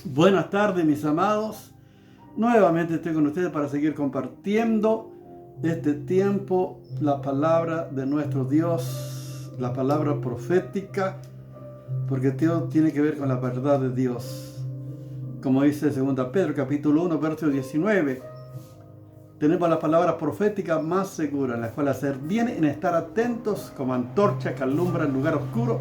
Buenas tardes, mis amados. Nuevamente estoy con ustedes para seguir compartiendo este tiempo, la palabra de nuestro Dios, la palabra profética, porque todo tiene que ver con la verdad de Dios. Como dice 2 Pedro, capítulo 1, verso 19, tenemos la palabra profética más segura, en la cual hacer bien en estar atentos como antorcha que alumbra el lugar oscuro,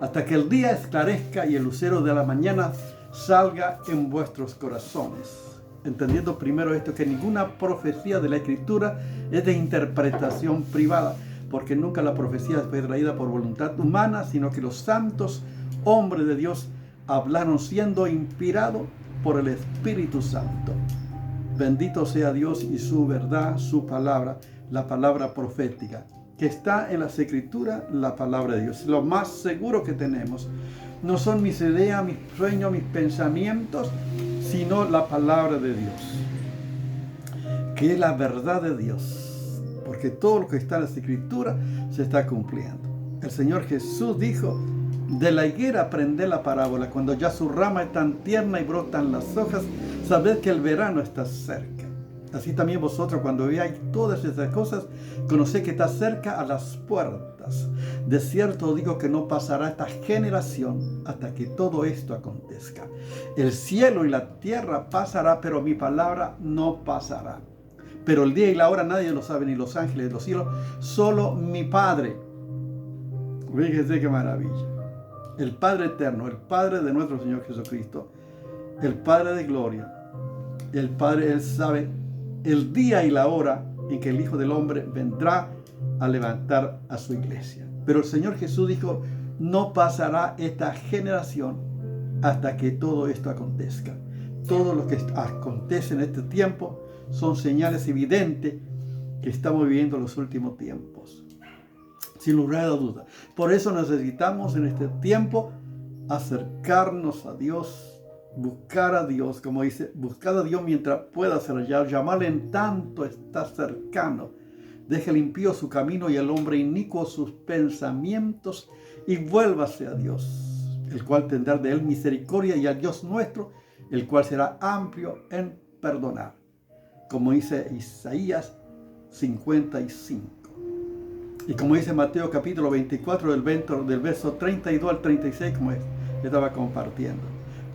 hasta que el día esclarezca y el lucero de la mañana salga en vuestros corazones. Entendiendo primero esto, que ninguna profecía de la Escritura es de interpretación privada, porque nunca la profecía fue traída por voluntad humana, sino que los santos hombres de Dios hablaron siendo inspirados por el Espíritu Santo. Bendito sea Dios y su verdad, su palabra, la palabra profética, que está en las Escrituras, la palabra de Dios. Lo más seguro que tenemos no son mis ideas, mis sueños, mis pensamientos, sino la palabra de Dios, que es la verdad de Dios, porque todo lo que está en las Escrituras se está cumpliendo. El Señor Jesús dijo: de la higuera aprended la parábola, cuando ya su rama es tan tierna y brotan las hojas, sabed que el verano está cerca. Así también vosotros, cuando veáis todas esas cosas, conoced que está cerca a las puertas. De cierto digo que no pasará esta generación hasta que todo esto acontezca. El cielo y la tierra pasará, pero mi palabra no pasará. Pero el día y la hora nadie lo sabe, ni los ángeles de los cielos, solo mi Padre. Fíjense qué maravilla. El Padre eterno, el Padre de nuestro Señor Jesucristo, el Padre de gloria, el Padre, Él sabe el día y la hora en que el Hijo del Hombre vendrá a levantar a su iglesia. Pero el Señor Jesús dijo: no pasará esta generación hasta que todo esto acontezca. Todo lo que acontece en este tiempo son señales evidentes que estamos viviendo los últimos tiempos, sin lugar a duda. Por eso necesitamos en este tiempo acercarnos a Dios, buscar a Dios, como dice, buscar a Dios mientras pueda ser hallado, llamarle en tanto está cercano. Deje el impío su camino y el hombre inicuo sus pensamientos, y vuélvase a Dios, el cual tendrá de él misericordia, y al Dios nuestro, el cual será amplio en perdonar, como dice Isaías 55. Y como dice Mateo capítulo 24, del verso 32 al 36, como estaba compartiendo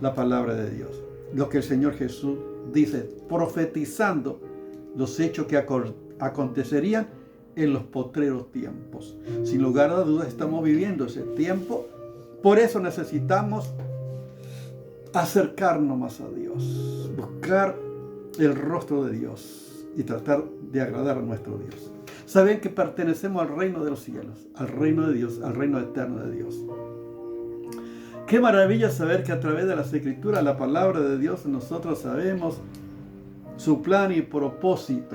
la palabra de Dios. Lo que el Señor Jesús dice, profetizando los hechos que acontecerían en los postreros tiempos. Sin lugar a dudas estamos viviendo ese tiempo. Por eso necesitamos acercarnos más a Dios, buscar el rostro de Dios y tratar de agradar a nuestro Dios. Saben que pertenecemos al reino de los cielos, al reino de Dios, al reino eterno de Dios. Qué maravilla saber que a través de las Escrituras, la palabra de Dios, nosotros sabemos su plan y propósito.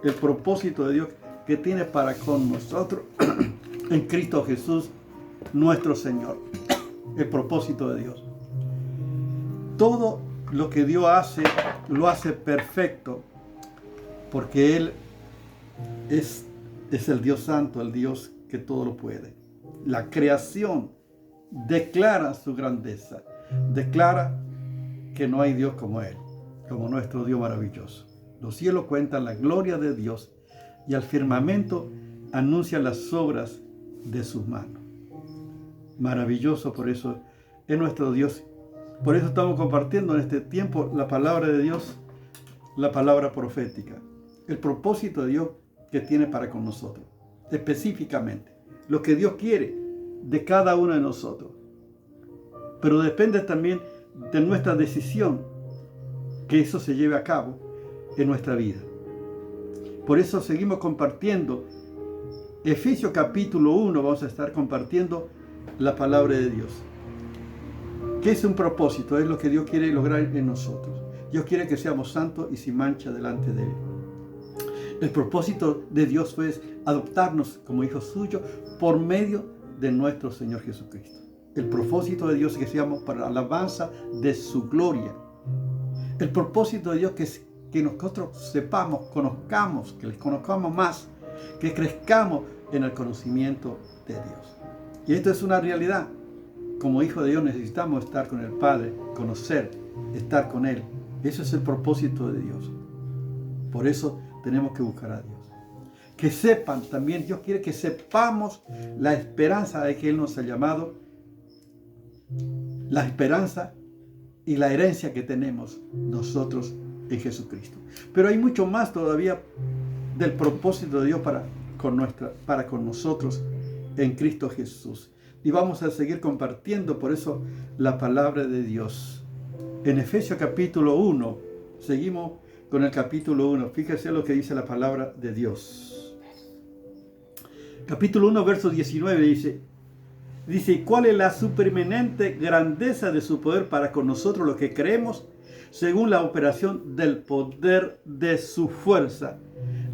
El propósito de Dios que tiene para con nosotros en Cristo Jesús, nuestro Señor. El propósito de Dios. Todo lo que Dios hace, lo hace perfecto, porque Él es el Dios santo, el Dios que todo lo puede. La creación declara su grandeza, declara que no hay Dios como Él, como nuestro Dios maravilloso. Los cielos cuentan la gloria de Dios, y al firmamento anuncia las obras de sus manos. Maravilloso, por eso es nuestro Dios. Por eso estamos compartiendo en este tiempo la palabra de Dios, la palabra profética, el propósito de Dios que tiene para con nosotros, específicamente lo que Dios quiere de cada uno de nosotros. Pero depende también de nuestra decisión que eso se lleve a cabo en nuestra vida. Por eso seguimos compartiendo Efesios capítulo 1, vamos a estar compartiendo la palabra de Dios. ¿Qué es un propósito? Es lo que Dios quiere lograr en nosotros. Dios quiere que seamos santos y sin mancha delante de Él. El propósito de Dios fue adoptarnos como hijos suyos por medio de nuestro Señor Jesucristo. El propósito de Dios es que seamos para la alabanza de su gloria. El propósito de Dios es que nosotros sepamos, conozcamos, que les conozcamos más, que crezcamos en el conocimiento de Dios. Y esto es una realidad. como hijos de Dios necesitamos estar con el Padre, conocer, estar con Él. Ese es el propósito de Dios. Por eso tenemos que buscar a Dios. Que sepan también, Dios quiere que sepamos la esperanza de que Él nos ha llamado, la esperanza y la herencia que tenemos nosotros en Jesucristo. Pero hay mucho más todavía del propósito de Dios para con nosotros en Cristo Jesús. Y vamos a seguir compartiendo por eso la palabra de Dios. En Efesios capítulo 1, seguimos con el capítulo 1. Fíjese lo que dice la palabra de Dios. Capítulo 1, verso 19 dice, ¿cuál es la supereminente grandeza de su poder para con nosotros los que creemos, según la operación del poder de su fuerza,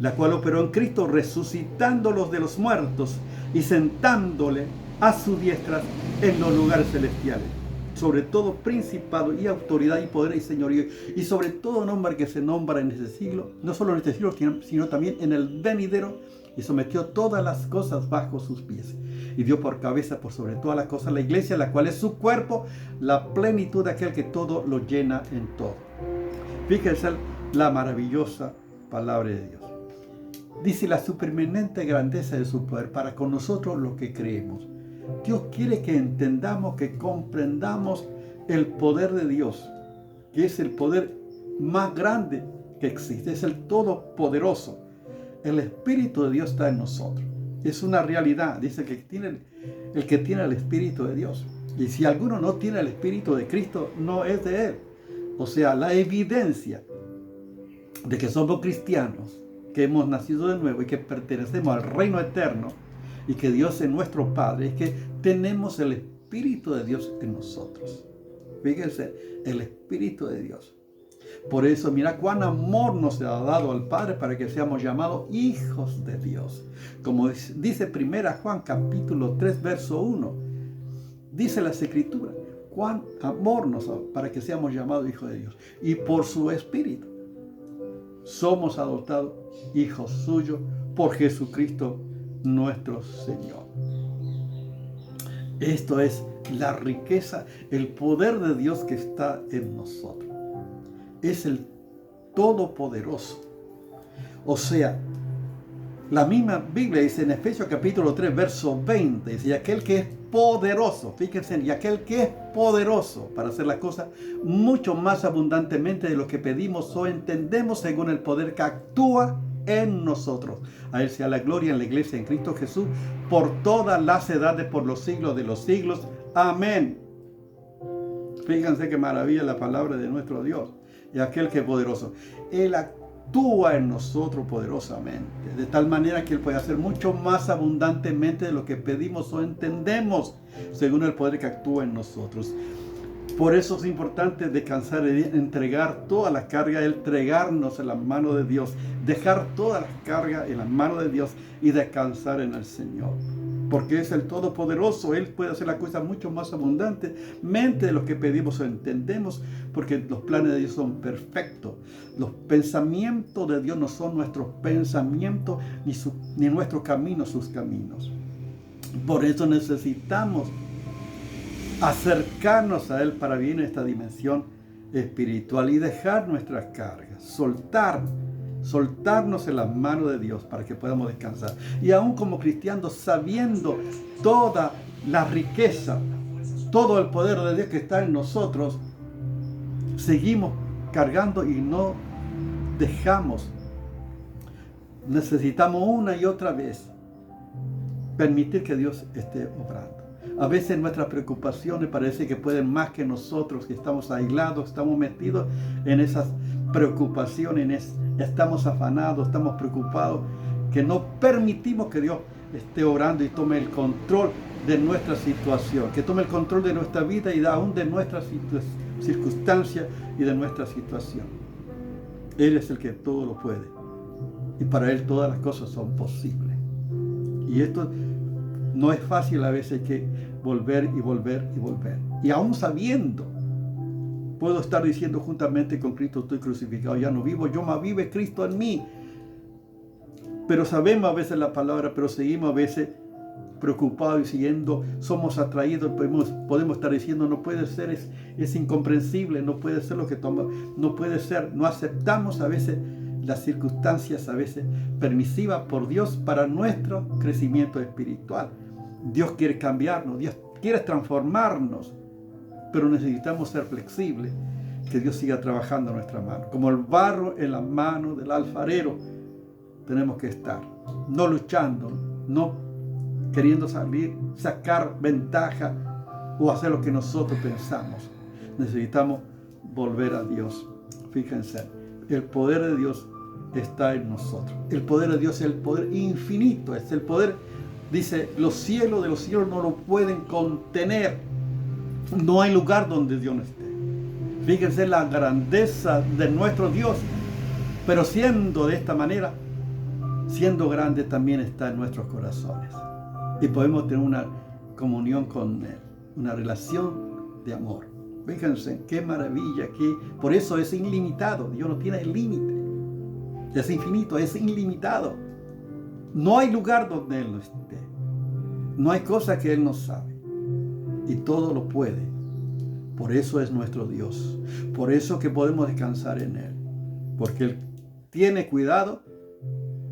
la cual operó en Cristo, resucitándolos de los muertos y sentándole a su diestra en los lugares celestiales, sobre todo principado y autoridad y poder y señorío, y sobre todo nombre que se nombra en este siglo, no solo en este siglo, sino también en el venidero, y sometió todas las cosas bajo sus pies, y dio por cabeza por sobre todas las cosas la iglesia, la cual es su cuerpo, la plenitud de aquel que todo lo llena en todo. Fíjense la maravillosa palabra de Dios. Dice la supereminente grandeza de su poder para con nosotros los que creemos. Dios quiere que entendamos, que comprendamos el poder de Dios, que es el poder más grande que existe, es el todopoderoso. El Espíritu de Dios está en nosotros. Es una realidad. Dice que el que tiene el Espíritu de Dios. Y si alguno no tiene el Espíritu de Cristo, no es de Él. O sea, la evidencia de que somos cristianos, que hemos nacido de nuevo y que pertenecemos al reino eterno y que Dios es nuestro Padre, es que tenemos el Espíritu de Dios en nosotros. Fíjense, el Espíritu de Dios. Por eso, mira cuán amor nos ha dado al Padre para que seamos llamados hijos de Dios. Como dice 1 Juan capítulo 3, verso 1. Dice las Escrituras, cuán amor nos da para que seamos llamados hijos de Dios. Y por su Espíritu somos adoptados hijos suyos por Jesucristo nuestro Señor. Esto es la riqueza, el poder de Dios que está en nosotros. Es el Todopoderoso. O sea, la misma Biblia dice en Efesios capítulo 3, verso 20, dice, y aquel que es poderoso, fíjense, y aquel que es poderoso para hacer las cosas mucho más abundantemente de lo que pedimos o entendemos según el poder que actúa en nosotros. A Él sea la gloria en la iglesia en Cristo Jesús por todas las edades, por los siglos de los siglos. Amén. Fíjense qué maravilla la palabra de nuestro Dios. Y aquel que es poderoso, Él actúa en nosotros poderosamente, de tal manera que Él puede hacer mucho más abundantemente de lo que pedimos o entendemos, según el poder que actúa en nosotros. Por eso es importante descansar y entregar toda la carga, entregarnos en la mano de Dios, dejar toda la carga en la mano de Dios y descansar en el Señor. Porque es el Todopoderoso, Él puede hacer la cosa mucho más abundantemente de lo que pedimos o entendemos, porque los planes de Dios son perfectos. Los pensamientos de Dios no son nuestros pensamientos, ni nuestros caminos sus caminos. Por eso necesitamos acercarnos a Él para vivir en esta dimensión espiritual y dejar nuestras cargas, soltarnos en las manos de Dios para que podamos descansar. Y aún como cristianos, sabiendo toda la riqueza, todo el poder de Dios que está en nosotros, seguimos cargando y no dejamos. Necesitamos una y otra vez permitir que Dios esté obrando. A veces nuestras preocupaciones parece que pueden más que nosotros, que estamos aislados, estamos metidos en esas preocupaciones, estamos afanados, estamos preocupados, que no permitimos que Dios esté orando y tome el control de nuestra situación, que tome el control de nuestra vida y aún de nuestras circunstancias y de nuestra situación. Él es el que todo lo puede y para Él todas las cosas son posibles. Y esto no es fácil, a veces hay que volver y volver y volver. Y aún sabiendo, puedo estar diciendo juntamente con Cristo estoy crucificado, ya no vivo yo, mas vive Cristo en mí. Pero sabemos a veces la palabra, pero seguimos a veces preocupados y siguiendo, somos atraídos, podemos estar diciendo, no puede ser, es incomprensible, no puede ser lo que toma, no puede ser, no aceptamos a veces las circunstancias, a veces permisivas por Dios para nuestro crecimiento espiritual. Dios quiere cambiarnos, Dios quiere transformarnos, pero necesitamos ser flexibles, que Dios siga trabajando en nuestra mano. Como el barro en la mano del alfarero, tenemos que estar, no luchando, no queriendo sacar ventaja o hacer lo que nosotros pensamos. Necesitamos volver a Dios. Fíjense, el poder de Dios está en nosotros. El poder de Dios es el poder infinito, es el poder, dice, los cielos de los cielos no lo pueden contener. No hay lugar donde Dios no esté. Fíjense la grandeza de nuestro Dios, pero siendo de esta manera, siendo grande, también está en nuestros corazones. Y podemos tener una comunión con Él, una relación de amor. Fíjense, qué maravilla, por eso es ilimitado. Dios no tiene límite. Es infinito, es ilimitado. No hay lugar donde Él no esté. No hay cosa que Él no sabe. Y todo lo puede. Por eso es nuestro Dios. Por eso que podemos descansar en Él. Porque Él tiene cuidado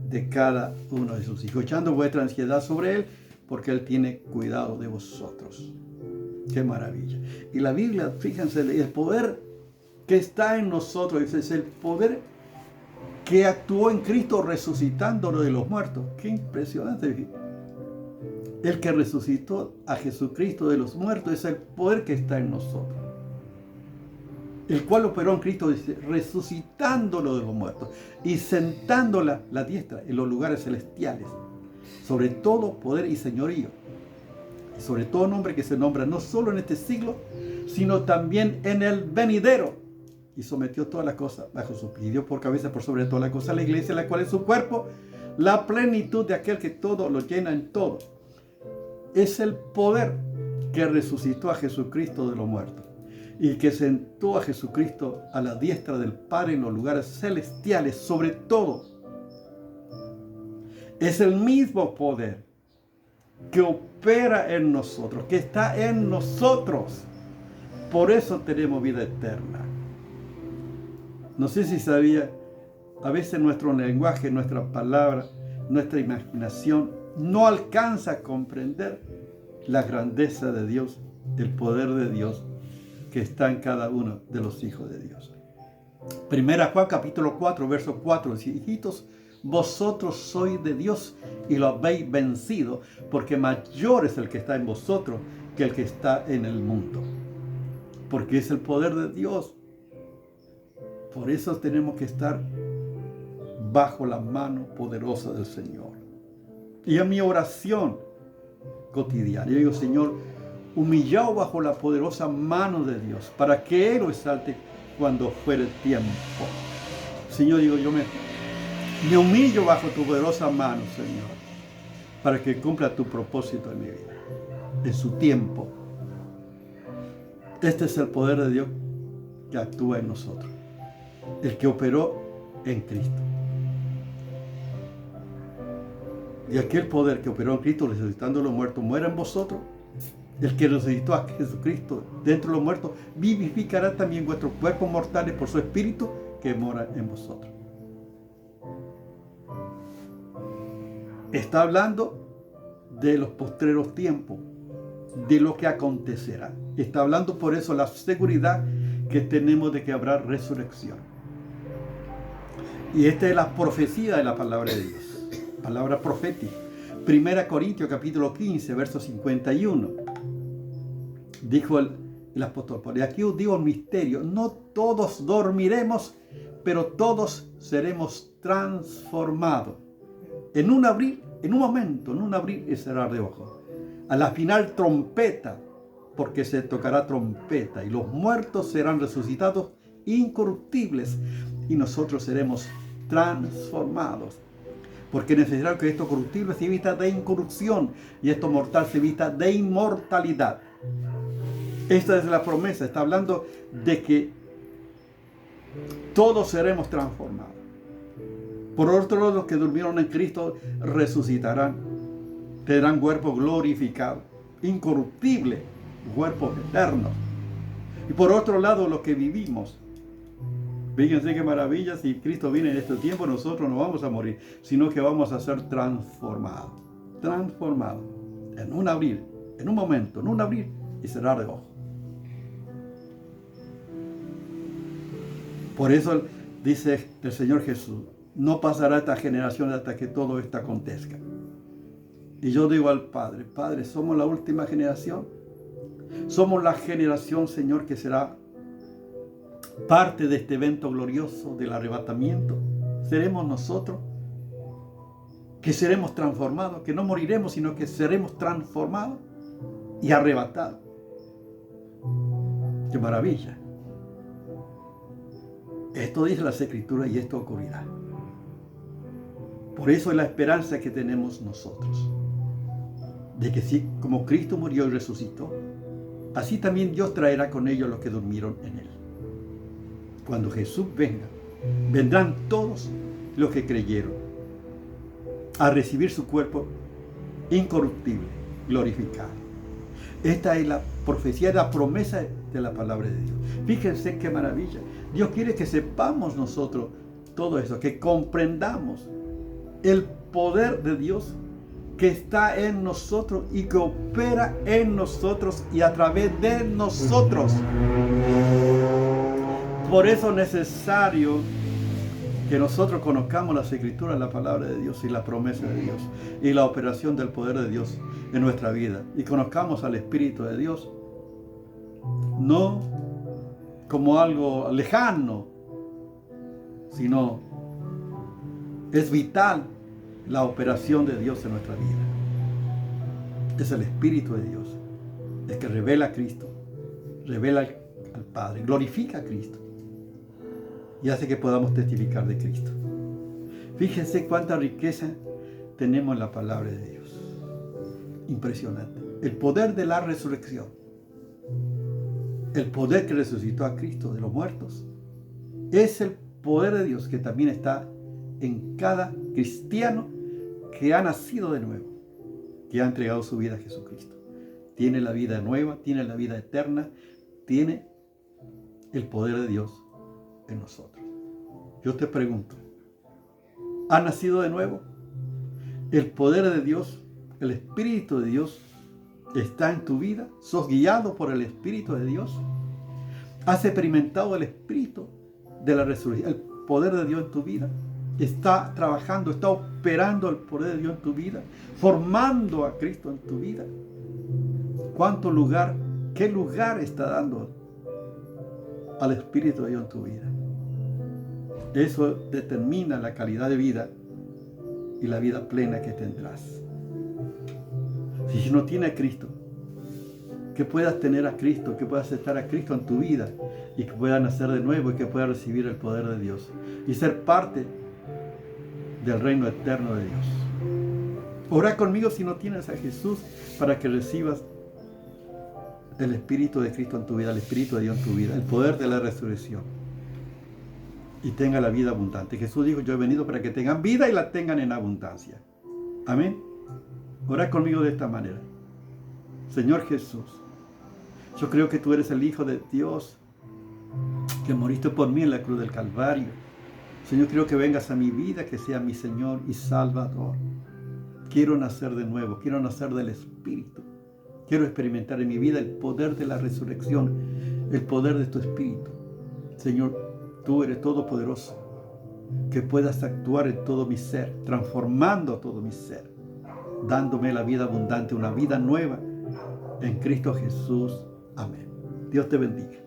de cada uno de sus hijos, echando vuestra ansiedad sobre Él, porque Él tiene cuidado de vosotros. ¡Qué maravilla! Y la Biblia, fíjense, el poder que está en nosotros, es el poder que actuó en Cristo resucitándolo de los muertos. ¡Qué impresionante! El que resucitó a Jesucristo de los muertos es el poder que está en nosotros, el cual operó en Cristo, dice, resucitándolo de los muertos y sentándola la diestra en los lugares celestiales, sobre todo poder y señorío, y sobre todo nombre que se nombra no solo en este siglo, sino también en el venidero, y sometió todas las cosas bajo su pies, y dio por cabeza por sobre todas las cosas a la iglesia, la cual es su cuerpo, la plenitud de aquel que todo lo llena en todo. Es el poder que resucitó a Jesucristo de los muertos y que sentó a Jesucristo a la diestra del Padre en los lugares celestiales, sobre todo. Es el mismo poder que opera en nosotros, que está en nosotros. Por eso tenemos vida eterna. No sé si sabía, a veces nuestro lenguaje, nuestra palabra, nuestra imaginación no alcanza a comprender la grandeza de Dios, el poder de Dios que está en cada uno de los hijos de Dios. Primera Juan capítulo 4, verso 4, dice, hijitos, vosotros sois de Dios y lo habéis vencido, porque mayor es el que está en vosotros que el que está en el mundo. Porque es el poder de Dios. Por eso tenemos que estar bajo la mano poderosa del Señor. Y en mi oración cotidiana, yo digo, Señor, humillado bajo la poderosa mano de Dios, para que Él lo exalte cuando fuere el tiempo. Señor, digo, yo me humillo bajo tu poderosa mano, Señor, para que cumpla tu propósito en mi vida, en su tiempo. Este es el poder de Dios que actúa en nosotros, el que operó en Cristo. Y aquel poder que operó en Cristo, resucitando a los muertos, muera en vosotros. El que resucitó a Jesucristo dentro de los muertos, vivificará también vuestros cuerpos mortales por su Espíritu que mora en vosotros. Está hablando de los postreros tiempos, de lo que acontecerá. Está hablando por eso la seguridad que tenemos de que habrá resurrección. Y esta es la profecía de la palabra de Dios. Palabra profética. 1 Corintios capítulo 15, verso 51. Dijo el apóstol Pablo, y aquí os digo un misterio, no todos dormiremos, pero todos seremos transformados. En un momento, en un abrir y cerrar de ojos. A la final trompeta, porque se tocará trompeta, y los muertos serán resucitados incorruptibles, y nosotros seremos transformados. Porque es necesario que esto corruptible se vista de incorrupción y esto mortal se vista de inmortalidad. Esta es la promesa, está hablando de que todos seremos transformados. Por otro lado, los que durmieron en Cristo resucitarán tendrán cuerpos glorificados, incorruptibles, cuerpos eternos. Y por otro lado, los que vivimos, fíjense qué maravilla, si Cristo viene en este tiempo, nosotros no vamos a morir, sino que vamos a ser transformados. Transformados. En un abrir, en un momento, en un abrir y cerrar de ojos. Por eso dice el Señor Jesús, no pasará esta generación hasta que todo esto acontezca. Y yo digo al Padre, Padre, somos la última generación. Somos la generación, Señor, que será parte de este evento glorioso del arrebatamiento. Seremos nosotros que seremos transformados, que no moriremos, sino que seremos transformados y arrebatados. ¡Qué maravilla! Esto dice las Escrituras y esto ocurrirá. Por eso es la esperanza que tenemos nosotros. De que si como Cristo murió y resucitó, así también Dios traerá con ellos los que durmieron en Él. Cuando Jesús venga, vendrán todos los que creyeron a recibir su cuerpo incorruptible, glorificado. Esta es la profecía, la promesa de la palabra de Dios. Fíjense qué maravilla. Dios quiere que sepamos nosotros todo eso, que comprendamos el poder de Dios que está en nosotros y que opera en nosotros y a través de nosotros. Por eso es necesario que nosotros conozcamos las Escrituras, la palabra de Dios y la promesa de Dios y la operación del poder de Dios en nuestra vida. Y conozcamos al Espíritu de Dios, no como algo lejano, sino es vital la operación de Dios en nuestra vida. Es el Espíritu de Dios, el que revela a Cristo, revela al Padre, glorifica a Cristo y hace que podamos testificar de Cristo. Fíjense cuánta riqueza tenemos en la palabra de Dios. Impresionante. El poder de la resurrección. El poder que resucitó a Cristo de los muertos. Es el poder de Dios que también está en cada cristiano que ha nacido de nuevo, que ha entregado su vida a Jesucristo. Tiene la vida nueva, tiene la vida eterna, tiene el poder de Dios en nosotros. Yo te pregunto, ¿has nacido de nuevo? El poder de Dios, el Espíritu de Dios está en tu vida. ¿Sos guiado por el Espíritu de Dios? ¿Has experimentado el Espíritu de la resurrección, el poder de Dios en tu vida? Está trabajando, está operando el poder de Dios en tu vida, formando a Cristo en tu vida. ¿Qué lugar está dando al Espíritu de Dios en tu vida? Eso determina la calidad de vida y la vida plena que tendrás. Si no tienes a Cristo, que puedas tener a Cristo, que puedas estar a Cristo en tu vida y que puedas nacer de nuevo y que puedas recibir el poder de Dios y ser parte del reino eterno de Dios. Ora conmigo si no tienes a Jesús para que recibas el Espíritu de Cristo en tu vida, el Espíritu de Dios en tu vida, el poder de la resurrección y tenga la vida abundante. Jesús dijo, yo he venido para que tengan vida y la tengan en abundancia. Amén. Ora conmigo de esta manera. Señor Jesús, yo creo que tú eres el Hijo de Dios, que moriste por mí en la cruz del Calvario. Señor, quiero que vengas a mi vida, que sea mi Señor y Salvador. Quiero nacer de nuevo, quiero nacer del Espíritu. Quiero experimentar en mi vida el poder de la resurrección, el poder de tu Espíritu. Señor, tú eres todopoderoso, que puedas actuar en todo mi ser, transformando todo mi ser, dándome la vida abundante, una vida nueva en Cristo Jesús. Amén. Dios te bendiga.